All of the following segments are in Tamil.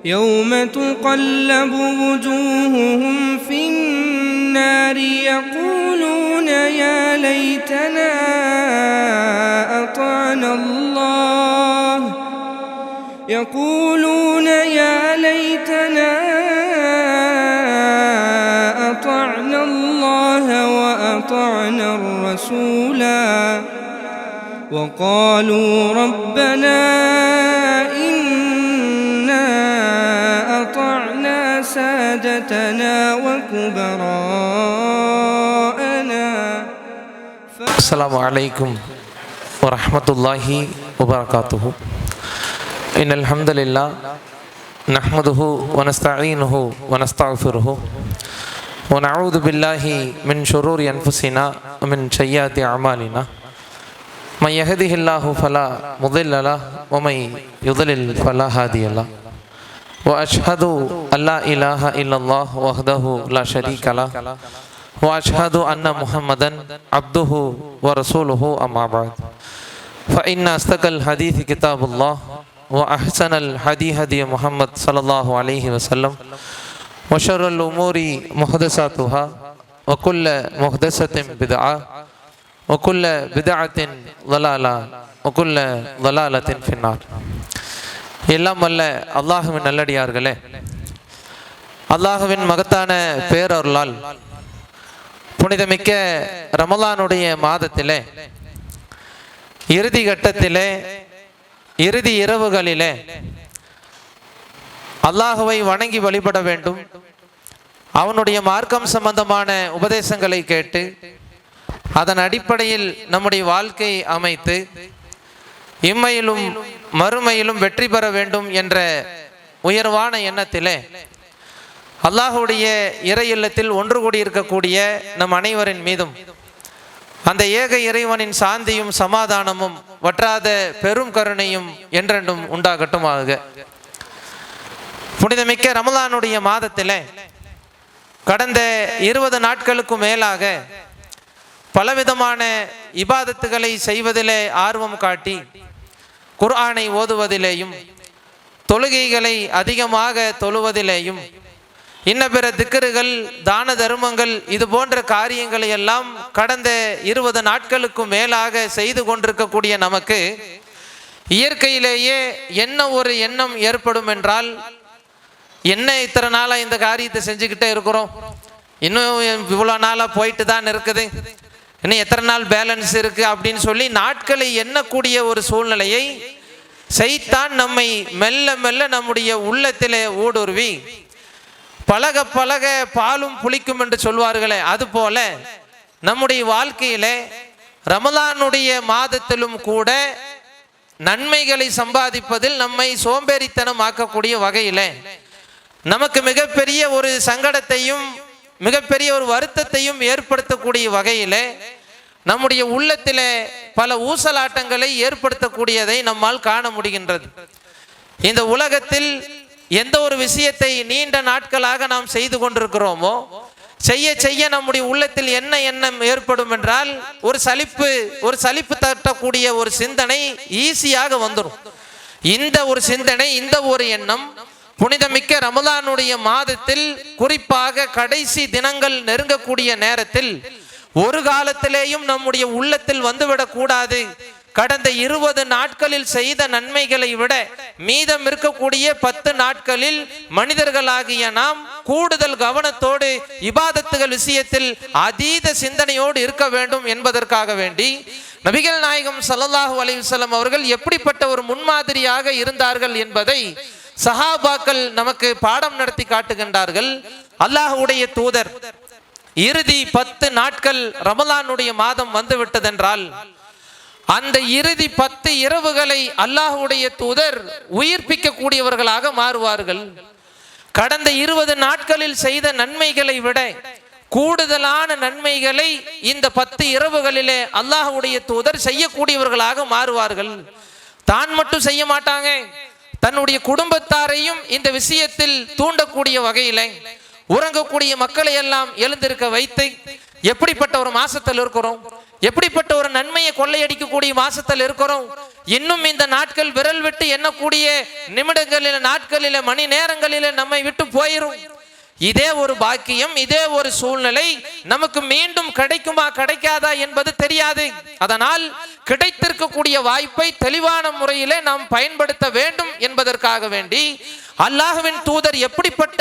يوم تقلب وجوههم في النار يقولون يا ليتنا أطعنا الله وأطعنا الرسولا وقالوا ربنا إنا أطعنا سادتنا وكبراءنا. السلام عليكم ورحمة الله وبركاته. إن الحمد لله نحمده ونستعينه ونستغفره ونعوذ بالله من شرور أنفسنا ومن سيئات أعمالنا. من يهده الله فلا مضل له ومن يضلل فلا هادي له. وأشهد أن لا إله إلا الله وحده لا شريك له وأشهد أن محمدا عبده ورسوله. أما بعد فإن أصدق الحديث كتاب الله وأحسن الهدي هدي محمد صلى الله عليه وسلم وشر الأمور محدثاتها وكل محدثة بدعة وكل بدعة ضلالة وكل ضلالة في النار. எல்லாம் வல்ல அல்லாஹுவின் நல்லடியார்களே, அல்லாஹுவின் மகத்தான பேரருளால் புனிதமிக்க ரமலானுடைய மாதத்திலே இறுதி கட்டத்திலே இறுதி இரவுகளிலே அல்லாஹுவை வணங்கி வழிபட வேண்டும், அவனுடைய மார்க்கம் சம்பந்தமான உபதேசங்களை கேட்டு அதன் அடிப்படையில் நம்முடைய வாழ்க்கை அமைத்து இம்மையிலும் மறுமையிலும் வெற்றி பெற வேண்டும் என்ற உயர்வான எண்ணத்திலே அல்லாஹுடைய இறை இல்லத்தில் ஒன்று கூடியிருக்கக்கூடிய நம் அனைவரின் மீதும் அந்த ஏக இறைவனின் சாந்தியும் சமாதானமும் வற்றாத பெரும் கருணையும் என்றென்றும் உண்டாகட்டுமாக. புனிதமிக்க ரமலானுடைய மாதத்திலே கடந்த 20 நாட்களுக்கும் மேலாக பலவிதமான இபாதத்துகளை செய்வதிலே ஆர்வம் காட்டி குர்ஆனை ஓதுவதிலேயும் தொழுகைகளை அதிகமாக தொழுவதிலேயும் இன்ன பிற திக்ருகள் தான தர்மங்கள் இது போன்ற காரியங்களை எல்லாம் கடந்த 20 நாட்களுக்கும் மேலாக செய்து கொண்டிருக்கக்கூடிய நமக்கு இயற்கையிலேயே என்ன ஒரு எண்ணம் ஏற்படும் என்றால், என்ன இத்தனை நாளாக இந்த காரியத்தை செஞ்சுக்கிட்டே இருக்கிறோம், இன்னும் இவ்வளோ நாளாக போயிட்டு தான் இருக்குது, இன்னும் எத்தனை நாள் பேலன்ஸ் இருக்கு அப்படின்னு சொல்லி நாட்களை எண்ணக்கூடிய ஒரு சூழ்நிலையை சைத்தான் நம்மை மெல்ல மெல்ல நம்முடைய உள்ளத்திலே ஊடுருவி பழக பழக பாலும் புளிக்கும் என்று சொல்வார்களே, அதுபோல நம்முடைய வாழ்க்கையிலே ரமலானுடைய மாதத்திலும் கூட நன்மைகளை சம்பாதிப்பதில் நம்மை சோம்பேறித்தனம் ஆக்கக்கூடிய வகையிலே நமக்கு மிகப்பெரிய ஒரு சங்கடத்தையும் மிகப்பெரிய ஒரு வருத்தத்தையும் ஏற்படுத்தக்கூடிய வகையிலே நம்முடைய உள்ளத்திலே பல ஊசலாட்டங்களை ஏற்படுத்தக்கூடியதை நம்மால் காண முடிகின்றது. இந்த உலகத்தில் எந்த ஒரு விஷயத்தை நீண்ட நாட்களாக நாம் செய்து கொண்டிருக்கிறோமோ செய்ய செய்ய நம்முடைய உள்ளத்தில் என்ன எண்ணம் ஏற்படும் என்றால் ஒரு சலிப்பு தட்டக்கூடிய ஒரு சிந்தனை ஈஸியாக வந்துடும். இந்த ஒரு சிந்தனை, இந்த ஒரு எண்ணம் புனிதமிக்க ரமலானுடைய மாதத்தில் குறிப்பாக கடைசி தினங்கள் நெருங்கக்கூடிய நேரத்தில் ஒரு காலத்திலேயும் நம்முடைய உள்ளத்தில் வந்துவிடக் கூடாது. கடந்த 20 நாட்களில் செய்த நன்மைகளை விட மீதம் இருக்கக்கூடிய 10 நாட்களில் மனிதர்களாகிய நாம் கூடுதல் கவனத்தோடு இபாதத்துகள் விஷயத்தில் அதீத சிந்தனையோடு இருக்க வேண்டும் என்பதற்காக வேண்டி நபிகள் நாயகம் ஸல்லல்லாஹு அலைஹி வஸல்லம் அவர்கள் எப்படிப்பட்ட ஒரு முன்மாதிரியாக இருந்தார்கள் என்பதை சஹாபாக்கள் நமக்கு பாடம் நடத்தி காட்டுகின்றார்கள். அல்லாஹ்வுடைய தூதர் இறுதி 10 நாட்கள் ரமலானுடைய மாதம் வந்துவிட்டதென்றால் அந்த இறுதி 10 இரவுகளை அல்லாஹ்வுடைய தூதர் உயிர்ப்பிக்க கூடியவர்களாக மாறுவார்கள். கடந்த 20 நாட்களில் செய்த நன்மைகளை விட கூடுதலான நன்மைகளை இந்த 10 இரவுகளிலே அல்லாஹ்வுடைய தூதர் செய்யக்கூடியவர்களாக மாறுவார்கள். தான் மட்டும் செய்ய மாட்டாங்க, தன்னுடைய குடும்பத்தாரையும் இந்த விஷயத்தில் தூண்டக்கூடிய வகையில உறங்கக்கூடிய மக்களை எல்லாம் எழுந்திருக்க வைத்து எப்படிப்பட்ட ஒரு மாசத்தில் இருக்கிறோம், எப்படிப்பட்ட ஒரு நன்மையை கொள்ளையடிக்கக்கூடிய மாசத்தில் இருக்கிறோம். இன்னும் இந்த நாட்கள் விரல் விட்டு எண்ணக்கூடிய நிமிடங்களில, நாட்களில, மணி நேரங்களில நம்மை விட்டு போயிரும். இதே ஒரு பாக்கியம், இதே ஒரு சூழ்நிலை நமக்கு மீண்டும் கிடைக்குமா கிடைக்காதா என்பது தெரியாது. அதனால் கிடைத்திருக்கக்கூடிய வாய்ப்பை தெளிவான முறையிலே நாம் பயன்படுத்த வேண்டும் என்பதற்காக வேண்டி அல்லாஹ்வின் தூதர் எப்படிப்பட்ட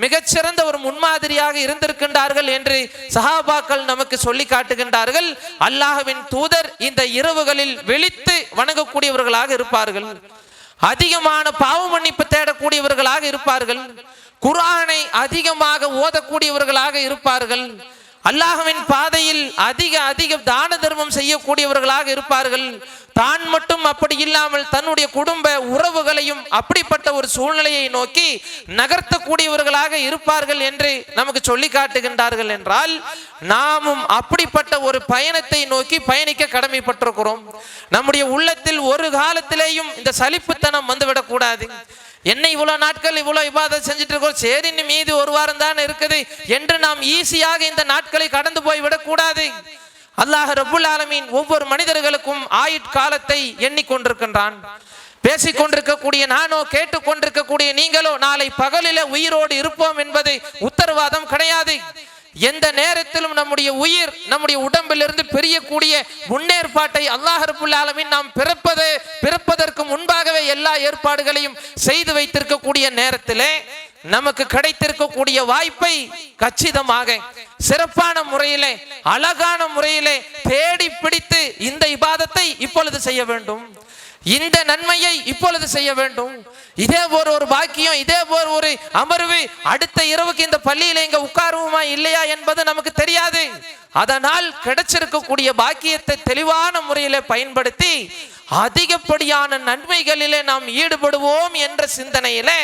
மிகச்சிறந்த ஒரு முன்மாதிரியாக இருந்திருக்கின்றார்கள் என்று சஹாபாக்கள் நமக்கு சொல்லி காட்டுகின்றார்கள். அல்லாஹ்வின் தூதர் இந்த இரவுகளில் விழித்து வணங்கக்கூடியவர்களாக இருப்பார்கள். அதிகமான பாவ மன்னிப்பு தேடக்கூடியவர்களாக இருப்பார்கள். குர்ஆனை அதிகமாக ஓதக்கூடியவர்களாக இருப்பார்கள். அல்லாஹ்வின் பாதையில் அதிக தான தர்மம் செய்யக்கூடியவர்களாக இருப்பார்கள். தான் மட்டும் அப்படி இல்லாமல் தன்னுடைய குடும்ப உறவுகளையும் அப்படிப்பட்ட ஒரு சூழ்நிலையை நோக்கி நகர்த்தக்கூடியவர்களாக இருப்பார்கள் என்று நமக்கு சொல்லி காட்டுகின்றார்கள். என்றால் நாமும் அப்படிப்பட்ட ஒரு பயணத்தை நோக்கி பயணிக்க கடமைப்பட்டிருக்கிறோம். நம்முடைய உள்ளத்தில் ஒரு காலத்திலேயும் இந்த சலிப்புத்தனம் வந்துவிடக் கூடாது. என்ன இவ்வளவு நாட்கள் இவ்வளவு இபாதத் செஞ்சுட்டு இருக்கோம், சரி மீதி ஒரு வாரம் தான் இருக்குது என்று நாம் ஈஸியாக இந்த நாட்களை கடந்து போய் விடக்கூடாது. அல்லாஹ் ரப்புல் ஆலமீன் ஒவ்வொரு மனிதர்களுக்கும் ஆயுட்காலத்தை எண்ணிக்கொண்டிருக்கின்றான். பேசிக்கொண்டிருக்கக்கூடிய நானோ, கேட்டுக்கொண்டிருக்கக்கூடிய நீங்களோ நாளை பகலில உயிரோடு இருப்போம் என்பது உத்தரவாதம் கிடையாது. எந்த நேரத்திலும் நம்முடைய உயிர் நம்முடைய உடம்பிலிருந்து பிரியக்கூடிய முன்னேற்பாட்டை அல்லாஹ் ரப்புல் ஆலமீன் நாம் பிறப்பதற்கு முன்பாகவே எல்லா ஏற்பாடுகளையும் செய்து வைத்திருக்கக்கூடிய நேரத்திலே நமக்கு கிடைத்திருக்கக்கூடிய வாய்ப்பை கச்சிதமாக சிறப்பான முறையிலே, அழகான முறையிலே தேடி பிடித்து இந்த இபாதத்தை இப்பொழுது செய்ய வேண்டும், இந்த நன்மையை இப்பொழுது செய்ய வேண்டும். இதே ஒரு பாக்கியம், இதே ஒரு அமர்வு அடுத்த இரவுக்கு இந்த பள்ளியில இங்க உட்காருவோமா இல்லையா என்பது நமக்கு தெரியாது. அதனால் கிடைச்சிருக்கக்கூடிய பாக்கியத்தை தெளிவான முறையில பயன்படுத்தி அதிகப்படியான நன்மைகளிலே நாம் ஈடுபடுவோம் என்ற சிந்தனையிலே,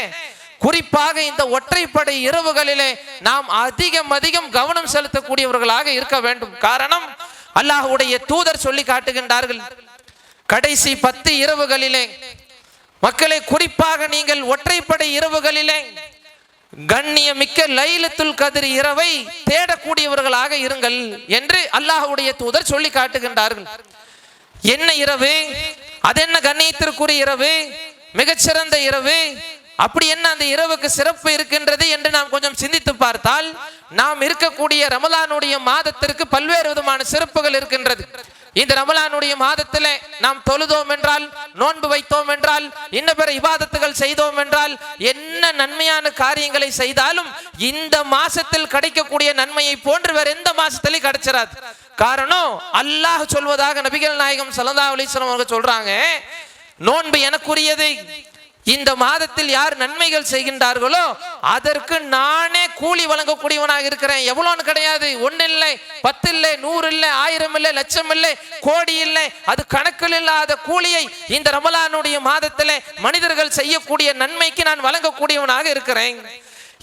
குறிப்பாக இந்த ஒற்றைப்படை இரவுகளிலே நாம் அதிகம் கவனம் செலுத்தக்கூடியவர்களாக இருக்க வேண்டும். காரணம், அல்லாஹ்வுடைய தூதர் சொல்லி காட்டுகின்றார்கள், கடைசி 10 இரவுகளிலே மக்களை, குறிப்பாக நீங்கள் ஒற்றைப்படை இரவுகளிலே கண்ணியமிக்க லைலத்துல் கத்ர் இரவை தேடக்கூடியவர்களாக இருங்கள் என்று அல்லாஹ்வுடைய தூதர் சொல்லி காட்டுகின்றார்கள். என்ன இரவு, அது என்ன கண்ணியத்திற்குரிய இரவு, மிகச்சிறந்த இரவு, அப்படி என்ன அந்த இரவுக்கு சிறப்பு இருக்கின்றது என்று நாம் கொஞ்சம் சிந்தித்து பார்த்தால், நாம் இருக்கக்கூடிய ரமலானுடைய மாதத்திற்கு பல்வேறு விதமான சிறப்புகள் இருக்கின்றது. இந்த ரமலானுடைய மாதத்திலே நாம் தொழுதோம் என்றால், நோன்பு வைத்தோம் என்றால், இன்ன பிற இபாதத்துகள் செய்தோம் என்றால், என்ன நன்மையான காரியங்களை செய்தாலும் இந்த மாசத்தில் கிடைக்கக்கூடிய நன்மையை போன்று வேற எந்த மாசத்திலையும் கிடைச்சிடாது. காரணம், அல்லாஹ் சொல்வதாக நபிகள் நாயகம் ஸல்லல்லாஹு அலைஹி வஸல்லம் அவர்கள் சொல்றாங்க, நோன்பு எனக்குரியது, இந்த மாதத்தில் யார் நன்மைகள் செய்கின்றார்களோ அதற்கு நானே கூலி வழங்கக்கூடியவனாக இருக்கிறேன். எவ்வளோன்னு கிடையாது, 1 இல்லை, 10 இல்லை, 100 இல்லை, 1000 இல்லை, லட்சம் இல்லை, கோடி இல்லை, அது கணக்கில் இல்லாத கூலியை இந்த ரமலானுடைய மாதத்திலே மனிதர்கள் செய்யக்கூடிய நன்மைக்கு நான் வழங்கக்கூடியவனாக இருக்கிறேன்.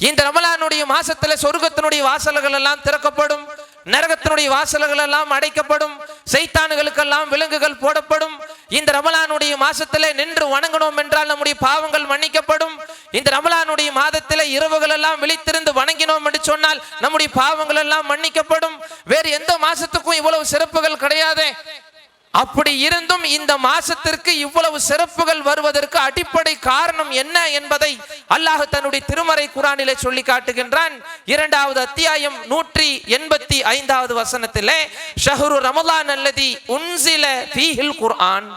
இந்த ரமலானுடைய மாசத்துல சொர்க்கத்தினுடைய வாசல்கள் எல்லாம் திறக்கப்படும், நரகத்தினுடைய வாசல்கள் எல்லாம் அடைக்கப்படும், சைத்தான்களுக்கெல்லாம் விலங்குகள் போடப்படும். இந்த ரமலானுடைய மாசத்திலே நின்று வணங்கணும் என்றால் நம்முடைய பாவங்கள் மன்னிக்கப்படும். இந்த ரமலானுடைய மாதத்திலே இரவுகள் எல்லாம் விழித்திருந்து வணங்கினோம் என்று சொன்னால் நம்முடைய பாவங்கள் எல்லாம் மன்னிக்கப்படும். வேறு எந்த மாசத்துக்கும் இவ்வளவு சிறப்புகள் கிடையாது. அப்படி இருந்தும் இந்த மாசத்திற்கு இவ்வளவு சிறப்புகள் வருவதற்கு அடிப்படை காரணம் என்ன என்பதை அல்லாஹ் தன்னுடைய திருமறை குர்ஆனிலே சொல்லி காட்டுகின்றான். 2வது அத்தியாயம் 185வது வசனத்திலே, ஷஹ்ரு ரமலான் அல்லதி உன்சில ஃபீஹில் குர்ஆன்,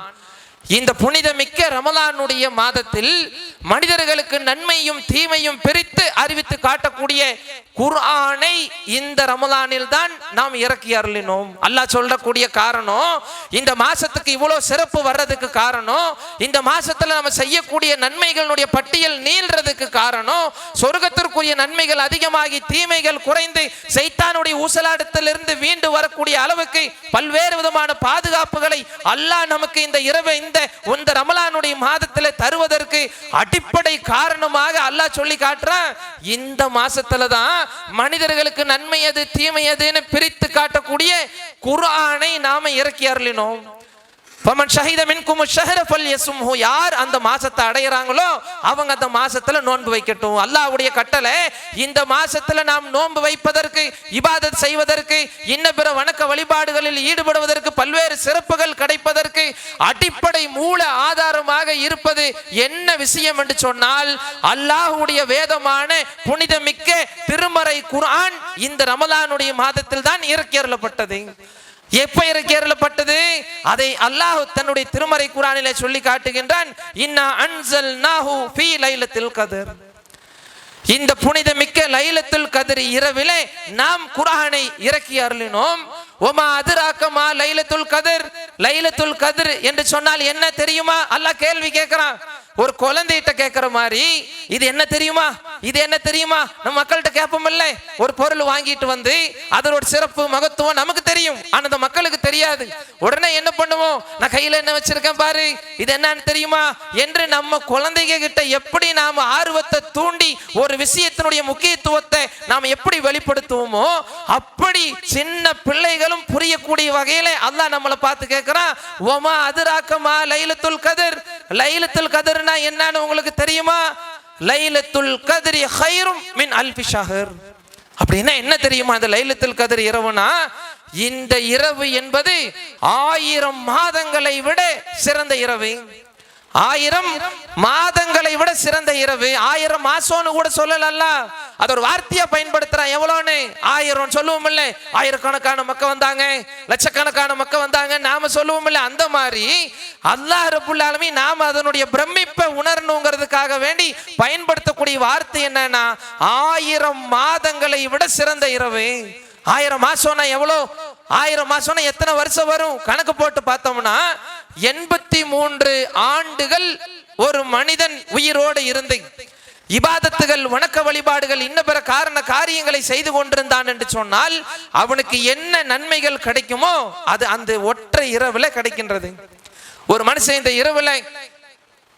இந்த புனிதமிக்க ரமலானுடைய மாதத்தில் மனிதர்களுக்கு நன்மையும் தீமையும் பிரித்து அறிவித்து காட்டக்கூடிய குர்ஆனை இந்த ரமலானில் தான் நாம் இறக்கி அருளினோம். அல்லாஹ் சொல்லக்கூடிய காரணம், இந்த மாசத்துக்கு இவ்வளவு சிறப்பு வர்றதுக்கு காரணம், இந்த மாசத்துல நம்ம செய்யக்கூடிய நன்மைகளுடைய பட்டியல் நீள்றதுக்கு காரணம், சொர்க்கத்திற்குரிய நன்மைகள் அதிகமாகி தீமைகள் குறைந்து சைத்தானுடைய ஊசலாட்டத்திலிருந்து மீண்டு வரக்கூடிய அளவுக்கு பல்வேறு விதமான பாதுகாப்புகளை அல்லாஹ் நமக்கு இந்த இரவு இந்த ரமலானுடைய மாதத்தில் தருவதற்கு அடிப்படை காரணமாக அல்லாஹ் சொல்லி காட்டுறான். இந்த மாசத்துல தான் மனிதர்களுக்கு நன்மை எது தீமை எதுன்னு பிரித்து காட்டக்கூடிய குர்ஆனை நாம இறக்கி அருளினோம். ஃபமன் ஷஹித மின்கும் ஷஹர ஃபல்யஸும்ஹு, யார் அந்த மாசத்தை அடையறாங்களோ அவங்க அந்த மாசத்துல நோன்பு வைக்கட்டும். அல்லாஹ்வுடைய கட்டளை இந்த மாசத்துல நாம் நோன்பு வைப்பதற்கு, இபாதத் செய்வதற்கு, இன்ன பிற வணக்க வழிபாடுகளில் ஈடுபடுவதற்கு, பல்வேறு சிறப்புகள் கிடைப்பதற்கு அடிப்படை மூல ஆதாரமாக இருப்பது என்ன விஷயம் என்று சொன்னால், அல்லாஹ்வுடைய வேதமான புனிதமிக்க திருமறை குர்ஆன் இந்த ரமலானுடைய மாதத்தில் தான் இறக்கி அருளப்பட்டது. எப்ப இறக்கி அருளப்பட்டது? அதை அல்லாஹ் தன்னுடைய திருமறை குர்ஆனிலே சொல்லி காட்டுகின்றான். இன்னா அன்ஸல்நாஹு ஃபீ லைலத்துல் கத்ர், இந்த புனிதமிக்க லைலத்துல் கத்ர் இரவிலே நாம் குர்ஆனை இறக்கி அருளினோம். ஒமா அதுராக மா லைலத்துல் கத்ர், லைலத்துல் கத்ர் என்று சொன்னால் என்ன தெரியுமா? அல்லாஹ் கேள்வி கேட்கிறான். ஒரு குழந்தைகிட்ட கேட்கிற மாதிரி, இது என்ன தெரியுமா, இது என்ன தெரியுமா? நம்ம மக்கள்கிட்ட கேட்போம்ல. ஒரு பொருள் வாங்கிட்டு வந்து அதோட சிறப்பு மகத்துவம் நமக்கு தெரியும், ஆனா அந்த மக்களுக்கு தெரியாது. உடனே என்ன பண்ணுவோம்? நான் கையில என்ன வச்சிருக்கேன் பாரு, இது என்னன்னு தெரியுமா என்று நம்ம குழந்தைங்க கிட்ட எப்படி நாம ஆர்வத்தை தூண்டி ஒரு விஷயத்தினுடைய முக்கியத்துவத்தை நாம் எப்படி வெளிப்படுத்துவோமோ, அப்படி சின்ன பிள்ளைகளும் புரியக்கூடிய வகையில அல்லாஹ் நம்மளை பார்த்து கேட்கிறான். ஒமா அதுராக்கமா லைலத்துல் கத்ர், லைலத்துல் கத்ர்னா என்னன்னு உங்களுக்கு தெரியுமா? லைலத்துல் கத்ரி கைரும் மின் அல்ஃபி ஷஹர். அப்படின்னா என்ன தெரியுமா? அந்த லைலத்துல் கத்ர் இரவுனா, இந்த இரவு என்பது 1000 மாதங்களை விட சிறந்த இரவு. 1000 மாதங்களை விட சிறந்த இரவு. 1000 மாசம்னு கூட சொல்லல, அது ஒரு வார்த்தையா பயன்படுத்துறான். எவ்வளோன்னு? 1000 சொல்லுவோம் இல்ல, ஆயிரக்கணக்கான மக்கள் வந்தாங்க, லட்சக்கணக்கான மக்கள் வந்தாங்க நாம சொல்லுவோம் இல்ல. அந்த மாதிரி அல்லாஹ் ரப்புல் ஆலமீன் நாம அதனுடைய பிரமிப்பை உணரணுங்கிறதுக்காக வேண்டி பயன்படுத்தக்கூடிய வார்த்தை என்னன்னா, 1000 மாதங்களை விட சிறந்த இரவு. 1000 மாசம்னா எவ்வளோ? 1000 மாசம்னா எத்தனை வருஷம் வரும்? கணக்கு போட்டு பார்த்தோம்னா 83 ஆண்டுகள் ஒரு மனிதன் உயிரோடு இருந்து இபாதத்துகள், வணக்க வழிபாடுகள், இன்ன பிற காரியங்களை செய்து கொண்டிருந்தான் என்று சொன்னால் அவனுக்கு என்ன நன்மைகள் கிடைக்குமோ அது அந்த ஒற்றை இரவுல கிடைக்கின்றது. ஒரு மனுஷன் இந்த இரவுல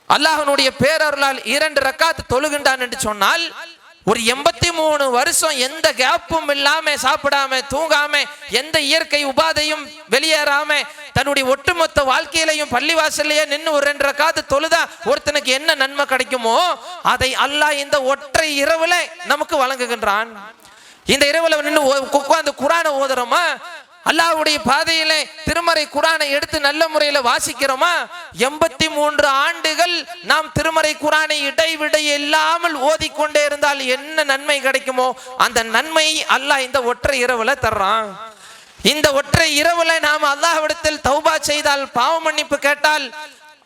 அல்லாஹ்வுடைய பேரருளால் 2 ரக்காத் தொழுகின்றான் என்று சொன்னால், ஒரு 83 வருஷம் எந்த கேப்பும் இல்லாம, சாப்பிடாம தூங்காம, எந்த இயற்கை உபாதையும் வெளியேறாம, தன்னுடைய ஒட்டுமொத்த வாழ்க்கையிலையும் பள்ளிவாசல்லையே நின்று ஒரு 2 ரக்காத் தொழுதா ஒருத்தனுக்கு என்ன நன்மை கிடைக்குமோ அதை அல்லாஹ் இந்த ஒற்றை இரவுல நமக்கு வழங்குகின்றான். இந்த இரவுல நின்று உட்கார்ந்து குர்ஆனை ஓதுறோமா, அல்லாஹ்வுடைய பாதையிலே திருமறை குர்ஆனை எடுத்து நல்ல முறையில வாசிக்கிறோமா, 83 ஆண்டுகள் நாம் திருமறை குர்ஆனை இடைவிடை இல்லாமல் ஓதிக்கொண்டே இருந்தால் என்ன நன்மை கிடைக்குமோ அந்த நன்மையை அல்லாஹ் இந்த ஒற்றை இரவுல தர்றான். இந்த ஒற்றை இரவுல நாம் அல்லாஹ்விடத்தில் தௌபா செய்தால், பாவ மன்னிப்பு கேட்டால்,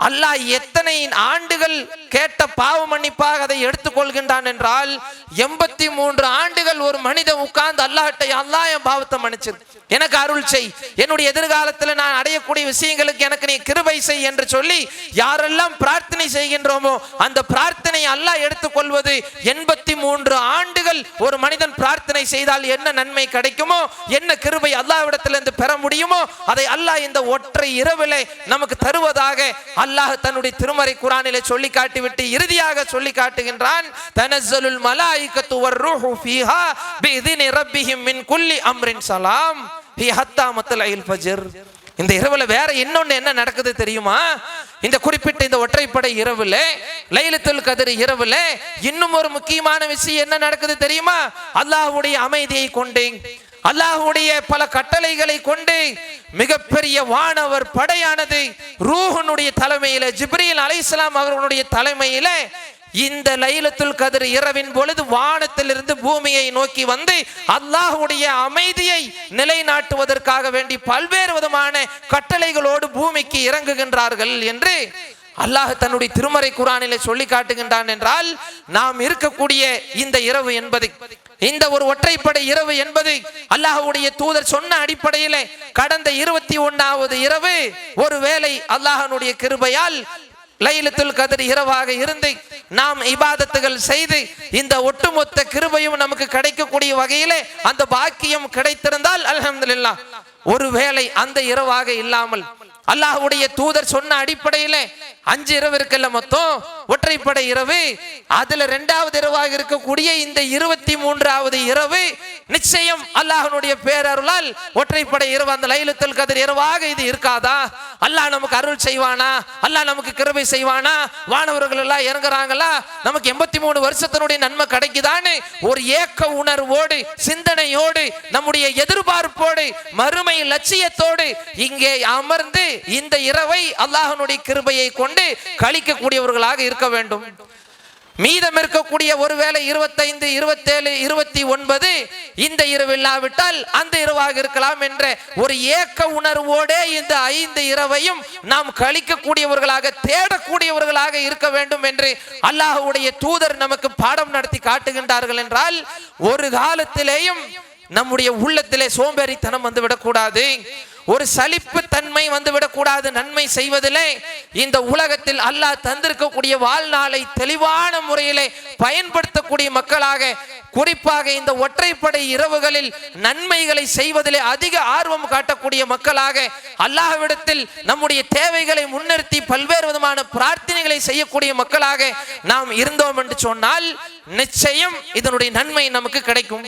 அல்லாஹ் எத்தனை ஆண்டுகள் கேட்ட பாவ மன்னிப்பாக அதை எடுத்துக்கொள்கின்றான் என்றால், 83 ஆண்டுகள் ஒரு மனிதன் உட்கார்ந்து அல்லாஹ்ட்ட, அல்லாஹ் என் பாவத்தை மன்னிச்சிரு, எனக்கு அருள் செய், என்னுடைய எதிர்காலத்தில் நான் அடையக்கூடிய விஷயங்களுக்கு எனக்கு நீ கிருபை செய் என்று சொல்லி யாரெல்லாம் பிரார்த்தனை செய்கின்றோமோ அந்த பிரார்த்தனை அல்லாஹ் எடுத்துக்கொள்வது. 83 ஆண்டுகள் ஒரு மனிதன் பிரார்த்தனை செய்தால் என்ன நன்மை கிடைக்குமோ, என்ன கிருபை அல்லாஹ்விடத்திலிருந்து பெற முடியுமோ அதை அல்லாஹ் இந்த ஒற்றை இரவிலே நமக்கு தருவதாக அல்லாஹ் தன்னுடைய திருமறை குர்ஆனிலே சொல்லி காட்டிவிட்டு இறுதியாக சொல்லி காட்டுகின்றான். தனஸ்ஸலுல் மலாயிகத்து வர்ரூஹு ஃபீஹா பிஇذن ரப்பிஹிம் மின் குல்லி அம்ரின் ஸலாம் ஃபீ ஹத்தா மத்லஇல் ஃபஜ்ர். இந்த இரவுல வேற இன்னொன்னு என்ன நடக்குது தெரியுமா? இந்த குறிப்பிட்ட இந்த ஒற்றைப்படை இரவுல, லைலத்துல் கத்ர் இரவுல இன்னும் ஒரு முக்கியமான விஷயம் என்ன நடக்குது தெரியுமா? அல்லாஹ்வுடைய அமைதியை கொண்டு, அல்லாஹ்வுடைய பல கட்டளைகளை கொண்டு மிகப்பெரிய வானவர் படையானது ரூஹுனுடைய தலைமையில, ஜிப்ரீல் அலைஹிஸ்ஸலாம் அவர்களுடைய தலைமையில இந்த லைலத்துல் கத்ர் இரவின் பொழுது வானத்திலிருந்து பூமியை நோக்கி வந்து அல்லாஹ்வுடைய அமைதியை நிலைநாட்டுவதற்காக வேண்டி பல்வேறு விதமான கட்டளைகளோடு பூமிக்கு இறங்குகின்றார்கள் என்று அல்லாஹ் தன்னுடைய திருமறை குர்ஆனிலே சொல்லி காட்டுகின்றான். என்றால் நாம் இருக்கக்கூடிய இந்த இரவு என்பது, இந்த ஒரு ஒற்றைப்படை இரவு என்பது அல்லாஹ்வுடைய தூதர் சொன்ன அடிப்படையிலே கடந்த 21வது இரவு ஒருவேளை அல்லாஹ்வுடைய கிருபையால் லைலத்துல் கத்ர் இரவாக இருந்து நாம் இபாதத்துகள் செய்து இந்த ஒட்டுமொத்த கிருபையும் நமக்கு கிடைக்கக்கூடிய வகையிலே அந்த பாக்கியம் கிடைத்திருந்தால் அல்ஹம்துலில்லாஹ். ஒருவேளை அந்த இரவாக இல்லாமல் அல்லாஹ்வுடைய தூதர் சொன்ன அடிப்படையிலே 5 இரவு இருக்குல்ல, மொத்தம் ஒற்றைப்படை இரவு, அதுல 2வது இரவாக இருக்கக்கூடிய இந்த 23வது இரவு நிச்சயம் அல்லாஹ்வுடைய பேரருளால் ஒற்றைப்படை இரவு, அந்த லைலத்துல் கத்ர் இரவாக இது இருக்காதா? அல்லாஹ் நமக்கு அருள் செய்வானா? அல்லாஹ் நமக்கு கிருபை செய்வானா? வானவர்கள் எல்லாம் இறங்குறாங்களா? நமக்கு 83 வருஷத்தினுடைய நன்மை கிடைக்குதான்னு ஒரு ஏக்க உணர்வோடு, சிந்தனையோடு, நம்முடைய எதிர்பார்ப்போடு, மறுமை லட்சியத்தோடு இங்கே அமர்ந்து இந்த இரவை அல்லாஹ்வுடைய கிருபையை கொண்டு கழிக்கக்கூடியவர்களாக இருக்க வேண்டும். மீதம் இருக்கக்கூடிய ஒருவேளை 25, 27, 29 இந்த இரவு இல்லாவிட்டால் அந்த இரவாக இருக்கலாம் என்ற ஒரு ஏக்க உணர்வோடு இந்த 5 இரவையும் நாம் கழிக்கக்கூடியவர்களாக, தேடக்கூடியவர்களாக இருக்க வேண்டும் என்று அல்லாஹ்வுடைய தூதர் நமக்கு பாடம் நடத்தி காட்டுகின்றார்கள். என்றால் ஒரு காலத்திலேயும் நம்முடைய உள்ளத்திலே சோம்பேறித்தனம் வந்துவிடக்கூடாது, ஒரு சலிப்பு தன்மை வந்துவிடக்கூடாது. நன்மை செய்வதிலே இந்த உலகத்தில் அல்லாஹ் தந்திருக்கக்கூடிய வாழ்நாளை தெளிவான முறையிலே பயன்படுத்தக்கூடிய மக்களாக, குறிப்பாக இந்த ஒற்றைப்படை இரவுகளில் நன்மைகளை செய்வதிலே அதிக ஆர்வம் காட்டக்கூடிய மக்களாக, அல்லாஹ்விடத்தில் நம்முடைய தேவைகளை முன்னிறுத்தி பல்வேறு விதமான பிரார்த்தனைகளை செய்யக்கூடிய மக்களாக நாம் இருந்தோம் என்று சொன்னால் நிச்சயம் இதனுடைய நன்மை நமக்கு கிடைக்கும்.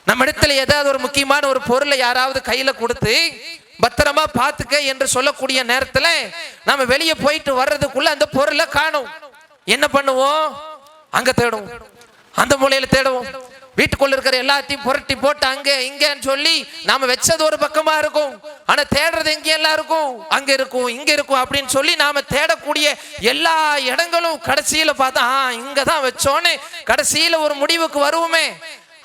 நம்ம இடத்துல ஏதாவது ஒரு முக்கியமான ஒரு பொருளை யாராவது கையில கொடுத்து பத்திரமா பார்த்துக்க என்று சொல்லக்கூடிய நேரத்துல நாம வெளியே போயிட்டு வர்றதுக்குள்ள அந்த பொருளை காணும். என்ன பண்ணுவோம்? அங்க தேடுவோம், அந்த மூலையில தேடுவோம், வீட்டுக்குள்ள இருக்கிற எல்லாத்தையும் புரட்டி போட்டு அங்க இங்கன்னு சொல்லி நாம வச்சது ஒரு பக்கமா இருக்கும், ஆனா தேடுறது எங்க எல்லாம் இருக்கும், அங்க இருக்கும், இங்க இருக்கும் அப்படின்னு சொல்லி நாம தேடக்கூடிய எல்லா இடங்களும் கடைசியில பார்த்தா இங்கதான் வச்சோன்னு கடைசியில ஒரு முடிவுக்கு வருவோமே.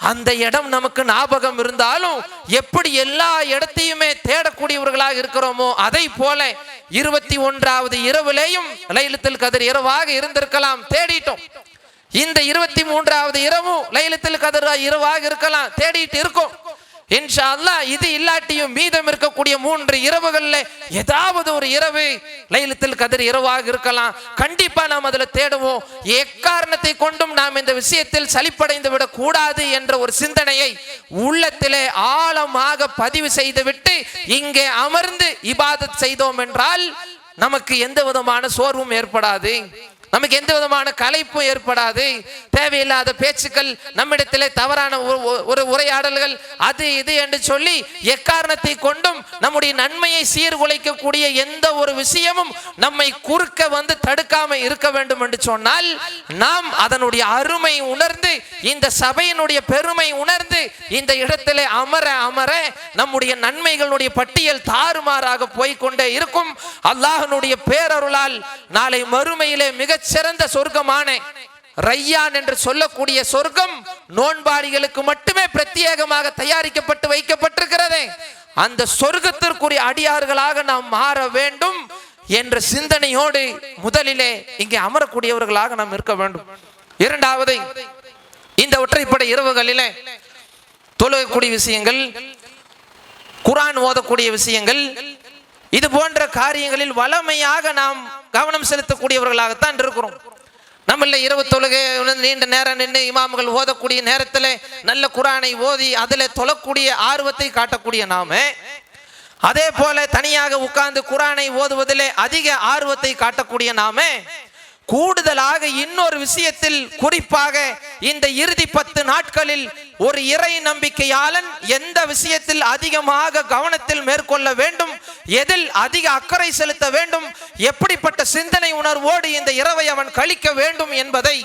அந்த இடம் நமக்கு ஞாபகம் இருந்தாலும் எப்படி எல்லா இடத்தையுமே தேடக்கூடியவர்களாக இருக்கிறோமோ அதை போல 21வது இரவுலேயும் லைலத்துல் கத்ர் இரவாக இருந்திருக்கலாம், தேடிட்டோம். இந்த 23வது இரவும் லைலத்துல் கத்ர் இரவாக இருக்கலாம், தேடிட்டு இருக்கோம். இன்ஷா அல்லாஹ் இது இல்லாட்டியும் மீதம் இருக்கக்கூடிய 3 இரவுகள்ல ஏதாவது ஒரு இரவு லைலத்துல் கத்ர் இரவாக இருக்கலாம். கண்டிப்பா நாம் அதுல தேடுவோம். எக்காரணத்தை கொண்டும் நாம் இந்த விஷயத்தில் சலிப்படைந்து விடக் கூடாது என்ற ஒரு சிந்தனையை உள்ளத்திலே ஆழமாக பதிவு செய்துவிட்டு இங்கே அமர்ந்து இபாதத் செய்தோம் என்றால் நமக்கு எந்த விதமான சோர்வும் ஏற்படாது, நமக்கு எந்த விதமான களைப்பும் ஏற்படாது. தேவையில்லாத பேச்சுக்கள், நம்மிடத்திலே தவறான ஒரு உரையாடல்கள், அது இது என்று சொல்லி எக்காரணத்தை கொண்டும் நம்முடைய நன்மையை சீர்குலைக்கக்கூடிய எந்த ஒரு விஷயமும் நம்மை குறுக்க வந்து தடுக்காம இருக்க வேண்டும் என்று சொன்னால் நாம் அதனுடைய அருமை உணர்ந்து, இந்த சபையினுடைய பெருமை உணர்ந்து இந்த இடத்திலே அமர அமர நம்முடைய நன்மைகளுடைய பட்டியல் தாறுமாறாக போய்கொண்டே இருக்கும். அல்லாஹ்வுடைய பேரருளால் நாளை மறுமையிலே மிக சிறந்த சொர்க்கமான ரையான் என்று சொல்லக்கூடிய சொர்க்கம் நோன்பாளிகளுக்கு மட்டுமே பிரத்யேகமாக தயாரிக்கப்பட்டு வைக்கப்பட்டிருக்கிறது. அந்த சொர்க்கத்திற்குரிய அடியார்களாக நாம் மாற வேண்டும் என்ற சிந்தனையோடு முதலிலே இங்கே அமரக்கூடியவர்களாக நாம் இருக்க வேண்டும். இரண்டாவது, இந்த ஒற்றைப்படை இரவுகளிலே தொழுகக்கூடிய விஷயங்கள், குர்ஆன் ஓதக்கூடிய விஷயங்கள், இது போன்ற காரியங்களில் வளமையாக நாம் கவனம் செலுத்தக்கூடியவர்களாகத்தான் இருக்கிறோம். நம்மள இரவு தொழுகை நீண்ட நேரம் நின்று இமாம்கள் ஓதக்கூடிய நேரத்தில் நல்ல குர்ஆனை ஓதி அதில் தொழக்கூடிய ஆர்வத்தை காட்டக்கூடிய நாம, அதே போல தனியாக உட்கார்ந்து குர்ஆனை ஓதுவதிலே அதிக ஆர்வத்தை காட்டக்கூடிய நாம கூடுதலாக இன்னொரு விஷயத்தில், குறிப்பாக இந்த இறுதி 10 நாட்களில் ஒரு இறை நம்பிக்கையாளன் எந்த விஷயத்தில் அதிகமாக கவனத்தில் மேற்கொள்ள வேண்டும், எதில் அதிக அக்கறை செலுத்த வேண்டும், எப்படிப்பட்ட சிந்தனை உணர்வோடு இந்த இரவை அவன் கழிக்க வேண்டும் என்பதை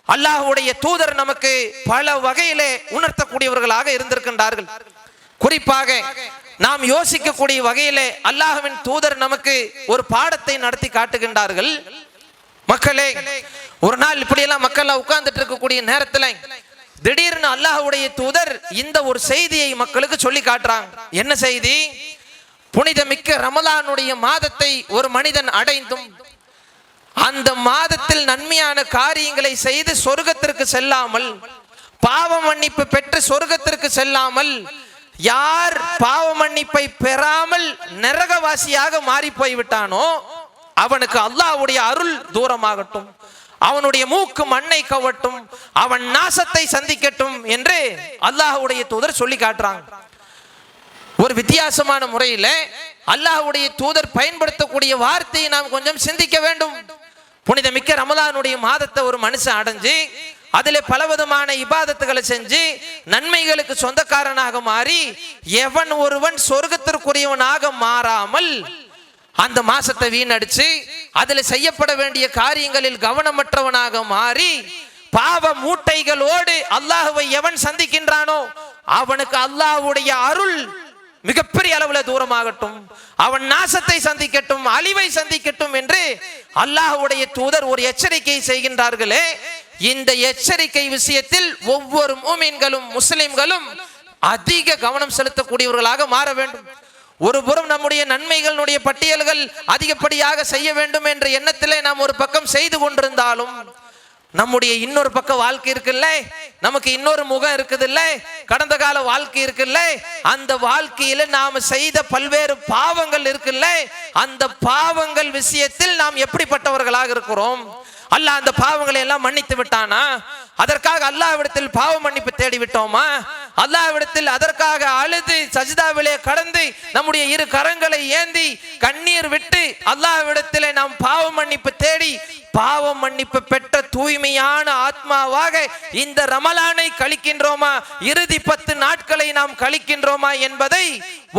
அல்லாஹ்வுடைய தூதர் நமக்கு பல வகையிலே உணர்த்தக்கூடியவர்களாக இருந்திருக்கின்றார்கள். குறிப்பாக நாம் யோசிக்கக்கூடிய வகையிலே அல்லாஹ்வின் தூதர் நமக்கு ஒரு பாடத்தை நடத்தி காட்டுகின்றார்கள். மக்களே, ஒரு நாள் இப்படியெல்லாம் மக்கள் உட்கார்ந்துட்டு இருக்கக்கூடிய நேரத்தில் திடீர்னு அல்லாஹ்வுடைய தூதர் இந்த ஒரு செய்தியை மக்களுக்கு சொல்லி காட்டுறாங்க. என்ன செய்தி? புனிதமிக்க ரமலானுடைய மாதத்தை ஒரு மனிதன் அடைந்தும் அந்த மாதத்தில் நன்மையான காரியங்களை செய்து சொர்க்கத்திற்கு செல்லாமல், பாவ மன்னிப்பு பெற்று சொர்க்கத்திற்கு செல்லாமல், யார் பாவ மன்னிப்பை பெறாமல் நரகவாசியாக மாறி போய்விட்டானோ அவனுக்கு அல்லாஹ்வுடைய அருள் தூரமாகட்டும், அவனுடைய மூக்கு மண்ணை கவட்டும், அவன் நாசத்தை சந்திக்கட்டும் என்று அல்லாஹ்வுடைய தூதர் சொல்லி காட்டுறாங்க. ஒரு வித்தியாசமான முறையில் அல்லாஹ்வுடைய தூதர் பயன்படுத்தக்கூடிய வார்த்தையை நாம் கொஞ்சம் சிந்திக்க வேண்டும். புனிதமிக்க ரமலானுடைய மாதத்தை ஒரு மனுஷன் அடைஞ்சு அதிலே பலவிதமான இபாதத்துகளை செஞ்சு நன்மைகளுக்கு சொந்தக்காரனாக மாறி எவன் ஒருவன் சொர்க்கத்திற்குரியவனாக மாறாமல் அந்த மாசத்தை வீணடிச்சு அதில் செய்யப்பட வேண்டிய காரியங்களில் கவனமற்றவனாக மாறி பாவ மூட்டைகளோடு அல்லாஹ்வை எவன் சந்திக்கின்றானோ அவனுக்கு அல்லாஹ்வுடைய அருள் மிகப்பெரிய அளவுல தூரமாகட்டும், அவன் நாசத்தை சந்திக்கட்டும், அழிவை சந்திக்கட்டும் என்று அல்லாஹ்வுடைய தூதர் ஒரு எச்சரிக்கை செய்கின்றார்களே. இந்த எச்சரிக்கை விஷயத்தில் ஒவ்வொரு மூமின்களும் முஸ்லிம்களும் அதிக கவனம் செலுத்தக்கூடியவர்களாக மாற வேண்டும். ஒரு புறம் நம்முடைய நன்மைகளுடைய பட்டியல்கள் அதிகப்படியாக செய்ய வேண்டும் என்ற எண்ணத்திலே நாம் ஒரு பக்கம் செய்து கொண்டிருந்தாலும் நம்முடைய இன்னொரு பக்க வாழ்க்கை இருக்குல்ல, நமக்கு இன்னொரு முகம் இருக்குதுல்ல, கடந்த கால வாழ்க்கை இருக்குல்ல, அந்த வாழ்க்கையில நாம் செய்த பல்வேறு பாவங்கள் இருக்குல்ல, அந்த பாவங்கள் விஷயத்தில் நாம் எப்படிப்பட்டவர்களாக இருக்கிறோம்? அல்லாஹ் அந்த பாவங்களை எல்லாம் மன்னித்து விட்டானா? அதற்காக அல்லாஹ்விடத்தில் பாவ மன்னிப்பு தேடி விட்டோமா? அல்லாஹ்விடத்தில் அதற்காக அழுது சஜ்தாவிலே கடந்து நம்முடைய இரு கரங்களை ஏந்தி கண்ணீர் விட்டு அல்லாஹ்விடத்திலே நாம் பாவ மன்னிப்பு தேடி பாவ மன்னிப்பு பெற்ற தூய்மையான ஆத்மாவாக இந்த ரமலானை கழிக்கின்றோமா, இறுதி 10 நாட்களை நாம் கழிக்கின்றோமா என்பதை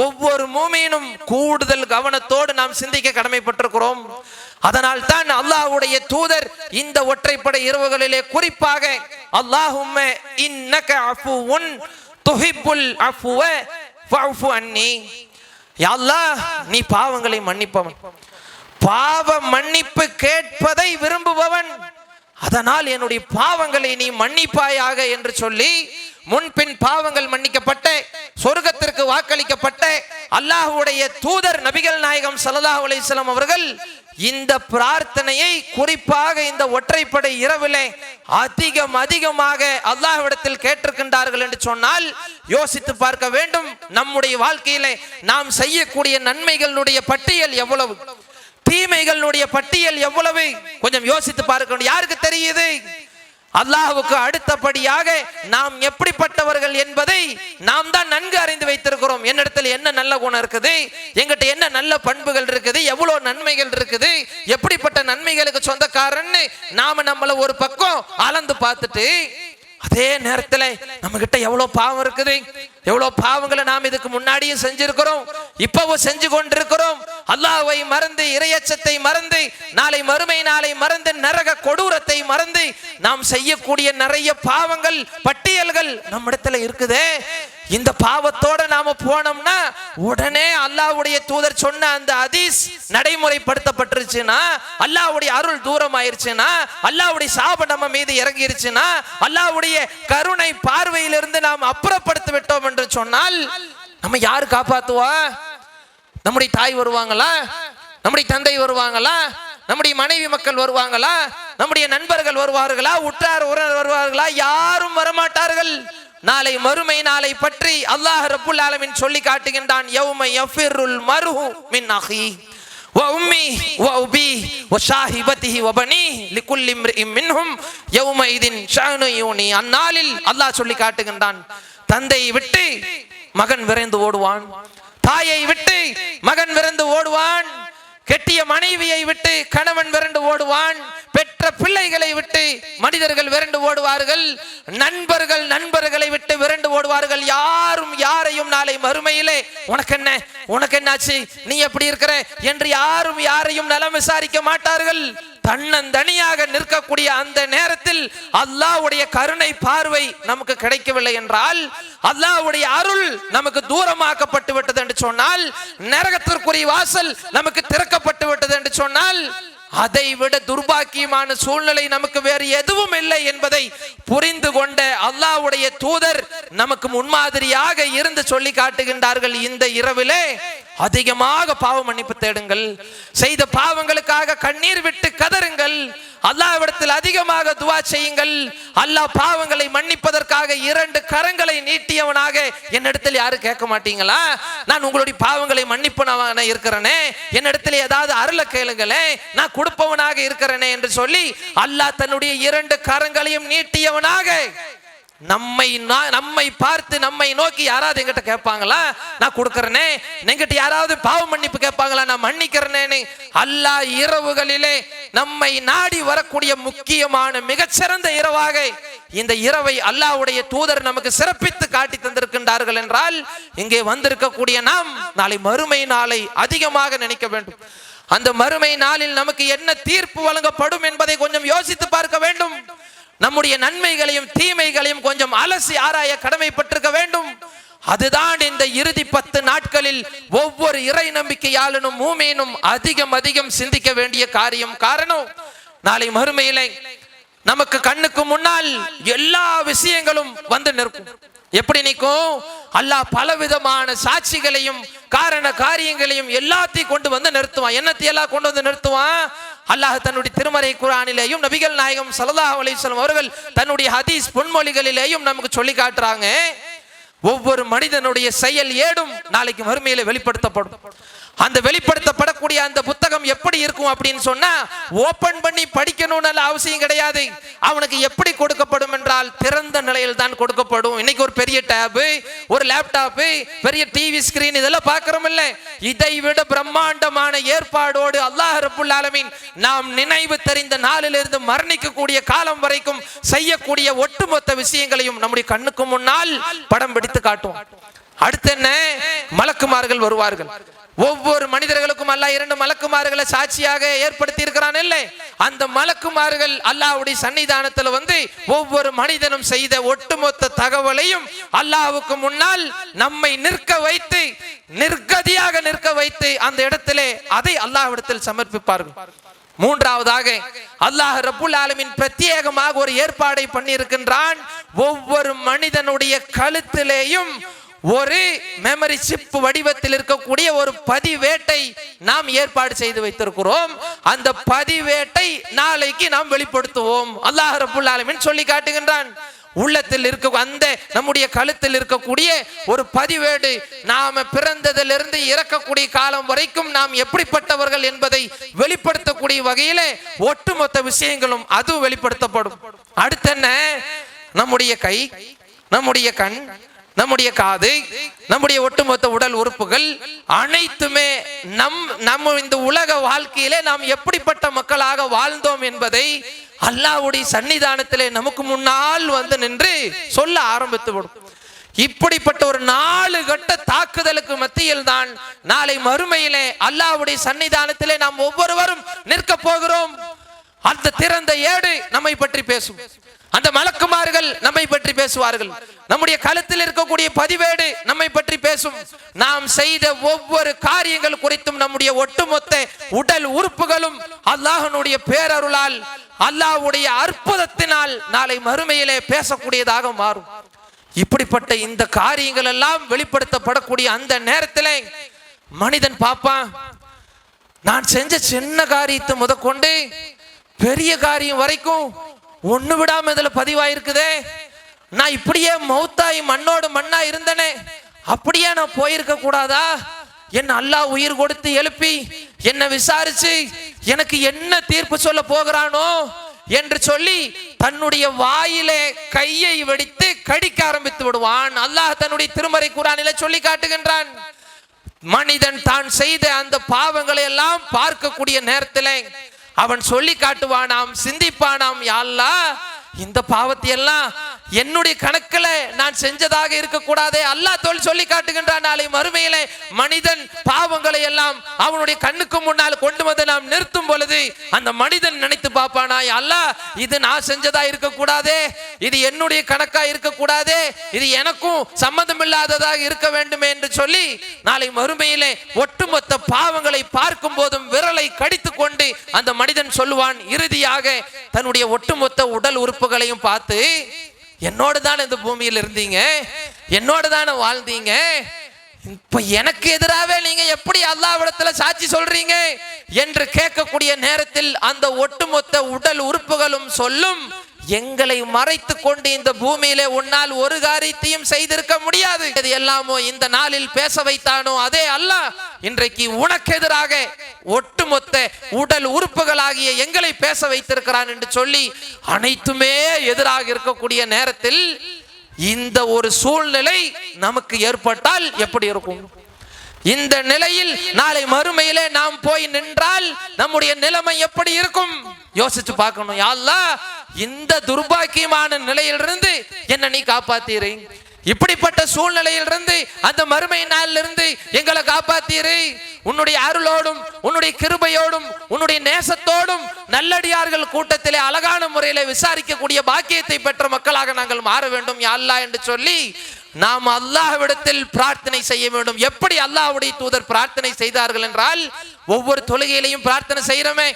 ஒவ்வொரு மூமினும் கூடுதல் கவனத்தோடு நாம் சிந்திக்க கடமைப்பட்டிருக்கிறோம். அதனால் தான் அல்லாஹ்வுடைய தூதர் இந்த ஒற்றைப்படை இரவுகளிலே குறிப்பாக அல்லாஹும்ம இன்னக அஃபுவுன் துஹிப்புல் அஃபுவ ஃபஅஃபு அன்னி, யா அல்லாஹ் நீ பாவங்களை மன்னிப்பவன், பாவ மன்னிப்பு கேட்பதை விரும்புபவன், அதனால் என்னுடைய பாவங்களை நீ மன்னிப்பாயாக என்று சொல்லி முன்பின் பாவங்கள் மன்னிக்கப்பட்ட சொர்க்கத்திற்கு வாக்களிக்கப்பட்ட அல்லாஹ்வுடைய தூதர் நபிகள் நாயகம் ஸல்லல்லாஹு அலைஹி வஸல்லம் அவர்கள் இந்த பிரார்த்தனையை குறிப்பாக இந்த ஒற்றைப்படை இரவிலே அதிகமாக அல்லாஹ்விடத்தில் கேட்டிருக்கின்றார்கள் என்று சொன்னால் யோசித்து பார்க்க வேண்டும். நம்முடைய வாழ்க்கையிலே நாம் செய்யக்கூடிய நன்மைகளுடைய பட்டியல் எவ்வளவு, தீமைகளுடைய பட்டியல் எவ்வளவு, கொஞ்சம் யோசித்து பார்க்க யாருக்கு தெரியுது? அல்லாஹ்வுக்கு அடுத்தபடியாக நாம் எப்படிப்பட்டவர்கள் என்பதை நாம் தான் நன்கு அறிந்து வைத்திருக்கிறோம். என்னிடத்தில் என்ன நல்ல குணம் இருக்குது, எங்கிட்ட என்ன நல்ல பண்புகள் இருக்குது, எவ்வளவு நன்மைகள் இருக்குது, எப்படிப்பட்ட நன்மைகளுக்கு சொந்தக்காரன்னு நாம நம்மள ஒரு பக்கம் அளந்து பார்த்துட்டு அதே நேரத்தில் நம்ம கிட்ட எவ்வளவு பாவம் இருக்குது, எவ்வளவு பாவங்களை நாம் இதுக்கு முன்னாடியும் செஞ்சிருக்கிறோம், இப்பவும் செஞ்சு கொண்டிருக்கிறோம். அல்லாஹ்வை மறந்து, இறையச்சத்தை மறந்து, நாளை மறுமை நாளை மறந்து, நரக கொடூரத்தை மறந்து நாம் செய்யக்கூடிய நிறைய பாவங்கள் பட்டியல்கள் நம்மிடத்துல இருக்குதே. இந்த பாவத்தோட நாம போனோம்னா உடனே அல்லாஹ்வுடைய தூதர் சொன்ன அந்த ஹதீஸ் நடைமுறைப்படுத்தப்பட்டுருச்சுன்னா, அல்லாஹ்வுடைய அருள் தூரம் ஆயிருச்சுன்னா, அல்லாஹ்வுடைய சாபம் நம்ம மீது இறங்கிருச்சுன்னா, அல்லாஹ்வுடைய கருணை பார்வையிலிருந்து நாம் அப்புறப்படுத்தி விட்டோம் என்று சொன்னால் நம்ம யாரு காப்பாத்துவா? நம்முடைய தாய் வருவாங்களா? நம்முடைய தந்தை வருவாங்களா? நம்முடைய மனைவி மக்கள் வருவாங்களா? நம்முடைய நண்பர்கள் வருவார்களா? உற்றார் உறவினர் வருவார்களா? யாரும் வரமாட்டார்கள். நாளை மறுமை நாளை பற்றி அல்லாஹ் ரப்புல் ஆலமீன் சொல்லி காட்டுகின்றான். யௌம யஃபிருல் மர்ஹு மின் அஹி வ உம்மி வ அபி வ ஷாஹிபதிஹி வ பனி லிகுல்லி இம்ரிஇம் மின்ஹும் யௌம இதின் ஷஅனு யூனி. அந்நாளில் அல்லாஹ் சொல்லி காட்டுகின்றான், தந்தையை விட்டு மகன் விரைந்து ஓடுவான், தாயை விட்டு மகன் விரைந்து ஓடுவான், கெட்டிய மனைவியை விட்டு கணவன் விரண்டு ஓடுவான், பெற்ற பிள்ளைகளை விட்டு மனிதர்கள் விரண்டு ஓடுவார்கள், நண்பர்கள் நண்பர்களை விட்டு விரண்டு ஓடுவார்கள். யாரும் யாரையும் நாளை மறுமையிலே உனக்கு என்னாச்சு, நீ எப்படி இருக்கிற என்று யாரும் யாரையும் நலம் விசாரிக்க மாட்டார்கள். தன்னந்தனியாக நிற்கக்கூடிய அந்த நேரத்தில் அல்லாஹ்வுடைய கருணை பார்வை நமக்கு கிடைக்கவில்லை என்றால், அல்லாஹ்வுடைய அருள் நமக்கு தூரமாக்கப்பட்டு விட்டது என்று சொன்னால், நரகத்திற்குரிய வாசல் நமக்கு திறக்கப்பட்டு விட்டது என்று சொன்னால், அதை விட துர்பாக்கியமான சூழ்நிலை நமக்கு வேறு எதுவும் இல்லை என்பதை புரிந்து கொண்ட அல்லாஹ்வுடைய தூதர் நமக்கு முன்மாதிரியாக இருந்து சொல்லி காட்டுகின்றார்கள். இந்த இரவிலே அதிகமாக பாவ மன்னிப்பு தேடுங்கள், செய்த பாவங்களுக்காக கண்ணீர் விட்டு கதறுங்கள், அல்லாஹ்விடத்தில் அதிகமாக துஆ செய்யுங்கள். அல்லாஹ் பாவங்களை மன்னிப்பதற்காக 2 கரங்களை நீட்டியவனாக என்னிடத்தில் யாரும் கேட்க மாட்டீங்களா? நான் உங்களுடைய பாவங்களை மன்னிப்பவனாக இருக்கிறேனே, என்னிடத்தில் ஏதாவது அருளை கேளுங்களே, நான் கொடுப்பவனாக இருக்கிறேனே என்று சொல்லி அல்லாஹ் தன்னுடைய 2 கரங்களையும் நீட்டியவனாக நம்மை பார்த்து நம்மை நோக்கி யாராவது எங்கிட்ட கேட்பாங்களா, நான் கொடுக்கறேனே. எங்கிட்ட யாராவது பாவ மன்னிப்பு கேட்பாங்களா, நான் மன்னிக்கிறேனே. அல்லாஹ் இரவுகளிலே நம்மை நாடி வரக்கூடிய முக்கியமான மிகச்சிறந்த இரவாக இந்த இரவை அல்லாஹ்வுடைய தூதர் நமக்கு சிறப்பித்து காட்டி தந்திருக்கின்றார்கள் என்றால், இங்கே வந்திருக்கக்கூடிய நாம் நாளை மறுமை நாளை அதிகமாக நினைக்க வேண்டும். அந்த மறுமை நாளில் நமக்கு என்ன தீர்ப்பு வழங்கப்படும் என்பதை கொஞ்சம் யோசித்து பார்க்க வேண்டும். நம்முடைய நன்மைகளையும் தீமைகளையும் கொஞ்சம் அலசி ஆராய கடமைப்பட்டிருக்க வேண்டும். அதுதான் இந்த இறுதி 10 நாட்களில் ஒவ்வொரு இறை நம்பிக்கையாளனும் மூமீனும் அதிகம் சிந்திக்க வேண்டிய காரியம். காரணம், நாளை மறுமையிலே நமக்கு கண்ணுக்கு முன்னால் எல்லா விஷயங்களும் வந்து நிற்கும். எப்படி நிற்கும்? அல்லாஹ் பலவிதமான சாட்சிகளையும் காரண காரியங்களையும் எல்லாத்தையும் கொண்டு வந்து நிறுத்துவான். என்னத்தையெல்லாம் கொண்டு வந்து நிறுத்துவான்? அல்லாஹ் தன்னுடைய திருமறை குர்ஆனிலேயும் நபிகள் நாயகம் ஸல்லல்லாஹு அலைஹி வஸல்லம் அவர்கள் தன்னுடைய ஹதீஸ் பொன்மொழிகளிலேயும் நமக்கு சொல்லி காட்டுறாங்க. ஒவ்வொரு மனிதனுடைய செயல் ஏடும் நாளைக்கு மறுமையில வெளிப்படுத்தப்படும். அந்த வெளிப்படுத்தப்படக்கூடிய அந்த புத்தகம் எப்படி இருக்கும் அப்படின்னு சொன்னா, ஓபன் பண்ணி படிக்கணும்னு அவசியம் கிடையாது. அவனுக்கு எப்படி கொடுக்கப்படும் என்றால் திறந்த நிலையில் தான் கொடுக்கப்படும். இன்னைக்கு ஒரு பெரிய டேப், ஒரு லேப்டாப், பெரிய டிவி ஸ்கிரீன் இதெல்லாம் பார்க்கிறோம் இல்ல, இதை விட பிரம்மாண்டமான ஏற்பாடோடு அல்லாஹ் ரப்புல் ஆலமீன் நாம் நினைவு தெரிந்த நாளிலிருந்து மரணிக்கக்கூடிய காலம் வரைக்கும் செய்யக்கூடிய ஒட்டுமொத்த விஷயங்களையும் நம்முடைய கண்ணுக்கு முன்னால் படம் பிடித்து காட்டும். அடுத்து என்ன? மலக்குமார்கள் வருவார்கள். ஒவ்வொரு மனிதர்களுக்கும் அல்லாஹ் 2 மலக்குமார்களை சாட்சியாக ஏற்படுத்தி இருக்கிறான் இல்லை? அந்த மலக்குமார்கள் அல்லாஹ்வுடைய சன்னிதானத்துல வந்து ஒவ்வொரு மனிதனும் செய்த ஒட்டுமொத்த தகவலையும் அல்லாஹ்வுக்கு முன்னால் நம்மை நிற்க வைத்து நிர்கதியாக நிற்க வைத்து அந்த இடத்திலே அதை அல்லாஹ்விடத்தில் சமர்ப்பிப்பார்கள். மூன்றாவதாக அல்லாஹ் ரப்புல் ஆலமீன் பிரத்யேகமாக ஒரு ஏற்பாடை பண்ணி இருக்கின்றான். ஒவ்வொரு மனிதனுடைய கழுத்திலேயும் ஒரு மெமரி சிப் வடிவத்தில் இருக்கக்கூடிய ஒரு பதிவேட்டை நாம் ஏற்பாடு செய்து வைத்திருக்கிறோம். அந்த பதிவேட்டை நாளைக்கு நாம் வெளிப்படுத்துவோம். அல்லாஹ் ரப்புல் ஆலமீன் சொல்லி காட்டுகின்றான். உள்ளத்தில் இருக்க அந்த நம்முடைய கழுத்தில் இருக்கக்கூடிய ஒரு பதிவேடு, நாம பிறந்ததிலிருந்து இறக்கக்கூடிய காலம் வரைக்கும் நாம் எப்படிப்பட்டவர்கள் என்பதை வெளிப்படுத்தக்கூடிய வகையிலே ஒட்டுமொத்த விஷயங்களும் அதுவும் வெளிப்படுத்தப்படும். அடுத்து என்ன? நம்முடைய கை, நம்முடைய கண், நம்முடைய காது, நம்முடைய ஒட்டுமொத்த உடல் உறுப்புகள் அனைத்துமே நம்ம இந்த உலக வாழ்க்கையிலே நாம் எப்படிப்பட்ட மக்களாக வாழ்ந்தோம் என்பதை அல்லாஹ்வுடைய சன்னிதானத்திலே நமக்கு முன்னால் வந்து நின்று சொல்ல ஆரம்பித்து விடும். இப்படிப்பட்ட ஒரு 4 கட்ட தாக்குதலுக்கு மத்தியில் தான் நாளை மறுமையிலே அல்லாஹ்வுடைய சன்னிதானத்திலே நாம் ஒவ்வொருவரும் நிற்க போகிறோம். அந்த திறந்த ஏடு நம்மை பற்றி பேசும். அந்த மலக்குமார்கள் நம்மை பற்றி பேசுவார்கள். நம்முடைய கழுத்தில் இருக்கக்கூடிய பதிவேடு நம்மை பற்றி பேசும். நாம் செய்த ஒவ்வொரு காரியங்கள் குறித்தும் நம்முடைய ஒட்டுமொத்த உடல் உறுப்புகளும் அல்லாஹ்வுடைய பேரருளால் அல்லாஹ்வுடைய அற்புதத்தினால் நாளை மறுமையிலே பேசக்கூடியதாக மாறும். இப்படிப்பட்ட இந்த காரியங்கள் எல்லாம் வெளிப்படுத்தப்படக்கூடிய அந்த நேரத்திலே மனிதன் பாப்பான், நான் செஞ்ச சின்ன காரியத்தை முதற்கொண்டு பெரிய காரியம் வரைக்கும் ஒண்ணு விடாம இதுல பதிவாயிருக்குதே. நான் இப்படியே மௌத்தாய் மண்ணோடு மண்ணா இருந்தனே, அப்படியே நான் போயிருக்க கூடாதா? என்ன அல்லாஹ் உயிர் கொடுத்து எழுப்பி என்ன விசாரிச்சு எனக்கு என்ன தீர்ப்பு சொல்ல போகிறானோ என்று சொல்லி தன்னுடைய வாயிலே கையை வெடித்து கடிக்க ஆரம்பித்து விடுவான். அல்லாஹ் தன்னுடைய திருமறை குர்ஆனிலே சொல்லி காட்டுகின்றான். மனிதன் தான் செய்த அந்த பாவங்களை எல்லாம் பார்க்கக்கூடிய நேரத்திலே அவன் சொல்லி காட்டுவானாம், சிந்திப்பானாம், யா அல்லாஹ் இந்த பாவத்தை எல்லாம் என்னுடைய கணக்குல நான் செஞ்சதாக இருக்கக்கூடாதே. அல்லாஹ் சொல்லி காட்டுகின்றான். நாளை மறுமையிலே மனிதன் பாவங்களை எல்லாம் அவனுடைய கண்ணுக்கு முன்னால் கொண்டு வந்து நாம் நிறுத்தும் பொழுது அந்த மனிதன் நினைத்து பார்ப்பானா, அல்லாஹ் இது நான் செஞ்சதா இருக்கக்கூடாதே, இது என்னுடைய கணக்கா இருக்கக்கூடாதே, இது எனக்கும் சம்மந்தம் இல்லாததாக இருக்க வேண்டுமே என்று சொல்லி நாளை மறுமையிலே ஒட்டுமொத்த பாவங்களை பார்க்கும் போதும் விரலை கடித்து கொண்டு அந்த மனிதன் சொல்லுவான். இறுதியாக தன்னுடைய ஒட்டுமொத்த உடல் உறுப்புகளையும் பார்த்து, என்னோடு தானே இந்த பூமியில் இருந்தீங்க, என்னோடு தானே வாழ்ந்தீங்க, இப்ப எனக்கு எதிராகவே நீங்க எப்படி அல்லாஹ்விடத்துல சாட்சி சொல்றீங்க என்று கேட்கக்கூடிய நேரத்தில் அந்த ஒட்டுமொத்த உடல் உறுப்புகளும் சொல்லும், எங்களை மறைத்து கொண்டு இந்த பூமியிலே உன்னால் ஒரு காரியத்தையும் செய்திருக்க முடியாது. இது எல்லாமோ இந்த நாளில் பேச வைத்தானோ அதே அல்லாஹ் இன்றைக்கு உனக்கு எதிராக ஒட்டுமொத்த உடல் உறுப்புகளாகிய எங்களை பேச வைத்திருக்கிறான் என்று சொல்லி அனைத்துமே எதிராக இருக்கக்கூடிய நேரத்தில் இந்த ஒரு சூழ்நிலை நமக்கு ஏற்பட்டால் எப்படி இருக்கும்? இந்த நிலையில் நாளை மறுமையிலே நாம் போய் நின்றால் நம்முடைய நிலைமை எப்படி இருக்கும்? யோசிச்சு பார்க்கணும். யா அல்லாஹ், இந்த துர்பாக்கியமான நிலையிலிருந்து என்ன நீ காப்பாத்தீரு, இப்படிப்பட்ட சூழ்நிலையிலிருந்து அந்த மறுமை நாளிலிருந்து எங்களை காப்பாத்தீரு. உன்னுடைய அருளோடும் உன்னுடைய கிருபையோடும் உன்னுடைய நேசத்தோடும் நல்லடியார்கள் கூட்டத்திலே அழகான முறையில விசாரிக்கக்கூடிய பாக்கியத்தை பெற்ற மக்களாக நாங்கள் மாற வேண்டும் யா அல்லாஹ் என்று சொல்லி நாம் அல்லாஹ்விடத்தில் பிரார்த்தனை செய்ய வேண்டும். எப்படி அல்லாஹ்வுடைய தூதர் பிரார்த்தனை செய்தார்கள் என்றால், ஒவ்வொரு தொழுகையிலையும் பிரார்த்தனை செய்யறோமே,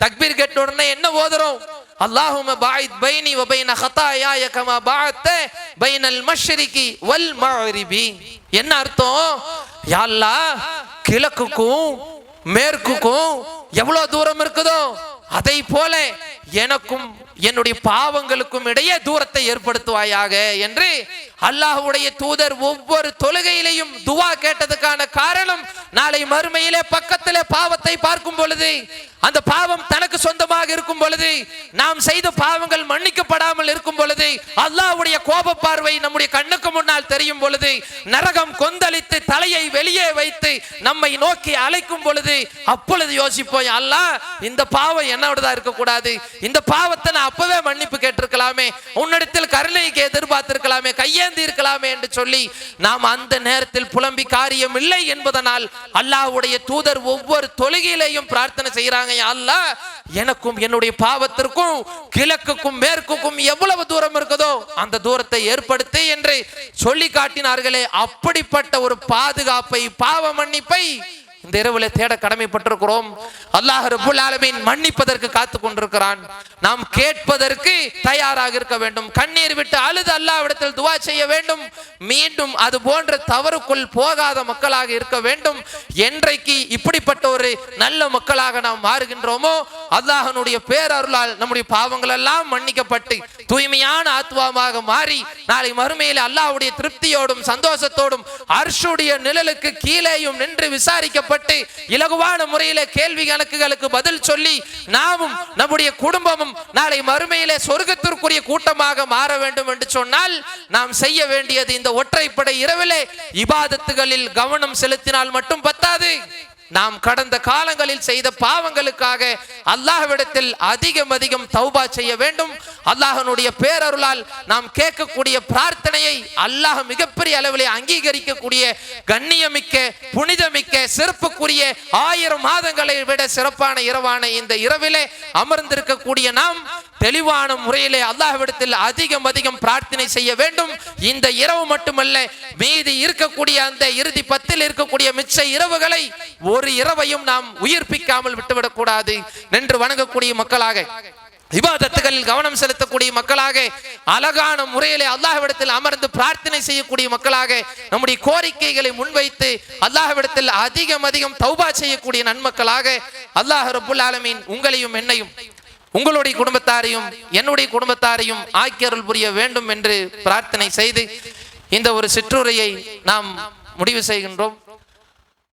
தக்பீர் கேட்ட உடனே என்ன ஓதுறோம்? அல்லாஹும்ம பாயித் பைனி வ பைன ஹதாயாய கமா பாஅத்த பைனல் மஷ்ரிகி வல் மக்ரிபி. என்ன அர்த்தம்? யா அல்லாஹ், கிழக்குக்கும் மேற்குக்கும் எவ்வளவு தூரம் இருக்குதோ அதை போல எனக்கும் என்னுடைய பாவங்களுக்கும் இடையே தூரத்தை ஏற்படுத்துவாயாக என்று அல்லாஹ்வுடைய தூதர் ஒவ்வொரு தொழுகையிலையும் துவா கேட்டதுக்கான காரணம், நாளை மறுமையிலே பக்கத்திலே பாவத்தை பார்க்கும் பொழுது, அந்த பாவம் தனக்கு சொந்தமாக இருக்கும் பொழுது, நாம் செய்த பாவங்கள் மன்னிக்கப்படாமல் இருக்கும் பொழுது, அல்லாஹ்வுடைய கோப பார்வை நம்முடைய கண்ணுக்கு முன்னால் தெரியும் பொழுது, நரகம் கொந்தளித்து தலையை வெளியே வைத்து நம்மை நோக்கி அழைக்கும் பொழுது, அப்பொழுது யோசிப்போம், அல்லாஹ், இந்த பாவம் என்னோடதா இருக்கக்கூடாது, இந்த பாவத்தை நான் அப்பவே மன்னிப்பு கேட்டிருக்கலாமே, உன்னிடத்தில் கருணைக்கு எதிர்பார்த்திருக்கலாமே, கையேந்தி இருக்கலாமே என்று சொல்லி நாம் அந்த நேரத்தில் புலம்பி காரியம் இல்லை என்பதனால் அல்லாஹ்வுடைய தூதர் ஒவ்வொரு தொழுகையிலையும் பிரார்த்தனை செய்யறாங்க, அல்லாஹ், எனக்கும் என்னுடைய பாவத்திற்கும் கிழக்குக்கும் மேற்குக்கும் எவ்வளவு தூரம் இருக்குதோ அந்த தூரத்தை ஏற்படுத்தி என்று சொல்லி காட்டினார்களே. அப்படிப்பட்ட ஒரு பாதுகாப்பை, பாவ மன்னிப்பை இந்த இரவுல தேட கடமைப்பட்டிருக்கிறோம். அல்லாஹ் ரப்பல் ஆலமீன் மன்னிப்பதற்கு காத்து கொண்டிருக்கிறான். நாம் கேட்பதற்கு தயாராக இருக்க வேண்டும். கண்ணீர் விட்டு அழுது அல்லாஹ்விடத்தில் துஆ செய்ய வேண்டும். மீண்டும் அது போன்ற தவறுக்குள் போகாத மக்களாக இருக்க வேண்டும். என்றைக்கு இப்படிப்பட்ட ஒரு நல்ல மக்களாக நாம் மாறுகின்றோமோ, அல்லாஹ்வுடைய பேரருளால் நம்முடைய பாவங்கள் எல்லாம் மன்னிக்கப்பட்டு தூய்மையான ஆத்மாவாக மாறி நாளை மறுமையில் அல்லாஹ்வுடைய திருப்தியோடும் சந்தோஷத்தோடும் அர்ஷுடைய நிழலுக்கு கீழேயும் நின்று விசாரிக்கப்பட்டு இலகுவான முறையிலே கேள்வி கணக்குகளுக்கு பதில் சொல்லி நாமும் நம்முடைய குடும்பமும் நாளை மறுமையிலே சொர்க்கத்திற்குரிய கூட்டமாக மாற வேண்டும் என்று சொன்னால் நாம் செய்ய வேண்டியது இந்த ஒற்றைப்படை இரவிலே இபாதத்துகளில் கவனம் செலுத்தினால் மட்டும் பத்தாது. நாம் கடந்த காலங்களில் செய்த பாவங்களுக்காக அல்லாஹ்விடத்தில் அதிகம் தௌபா செய்ய வேண்டும். அல்லாஹ்வுடைய பேரருளால் நாம் கேட்கக்கூடிய பிரார்த்தனையை அல்லாஹ் மிகப்பெரிய அளவிலே அங்கீகரிக்கக்கூடிய கண்ணியமிக்க, புனிதமிக்க, சிறப்புக்குரிய 1000 மாதங்களை விட சிறப்பான இரவான இந்த இரவிலே அமர்ந்திருக்கக்கூடிய நாம் தெளிவான முறையிலே அல்லாஹ்விடத்தில் அதிகம் பிரார்த்தனை செய்ய வேண்டும். இந்த இரவு மட்டுமல்ல, மீதி இருக்கக்கூடிய அந்த இறுதி 10 இருக்கக்கூடிய மிச்ச இரவுகளை ஒரு இரவையும் நாம் உயிர்ப்பிக்காமல் விட்டுவிடக் கூடாது. நின்று வணங்கக்கூடிய மக்களாக, இபாதத்துகளில் கவனம் செலுத்தக்கூடிய மக்களாக, அழகான முறையிலே அல்லாஹ்விடத்தில் அமர்ந்து பிரார்த்தனை செய்யக்கூடிய மக்களாக, நம்முடைய கோரிக்கைகளை முன்வைத்து அல்லாஹ்விடத்தில் அதிகம் தௌபா செய்யக்கூடிய நன்மக்களாக அல்லாஹ் ரப்பல் ஆலமீன் உங்களையும் என்னையும், உங்களுடைய குடும்பத்தாரையும் என்னுடைய குடும்பத்தாரையும் ஆக்கியருள் புரிய வேண்டும் என்று பிரார்த்தனை செய்து இந்த ஒரு சிற்றுரையை நாம் முடிவு செய்கின்றோம்.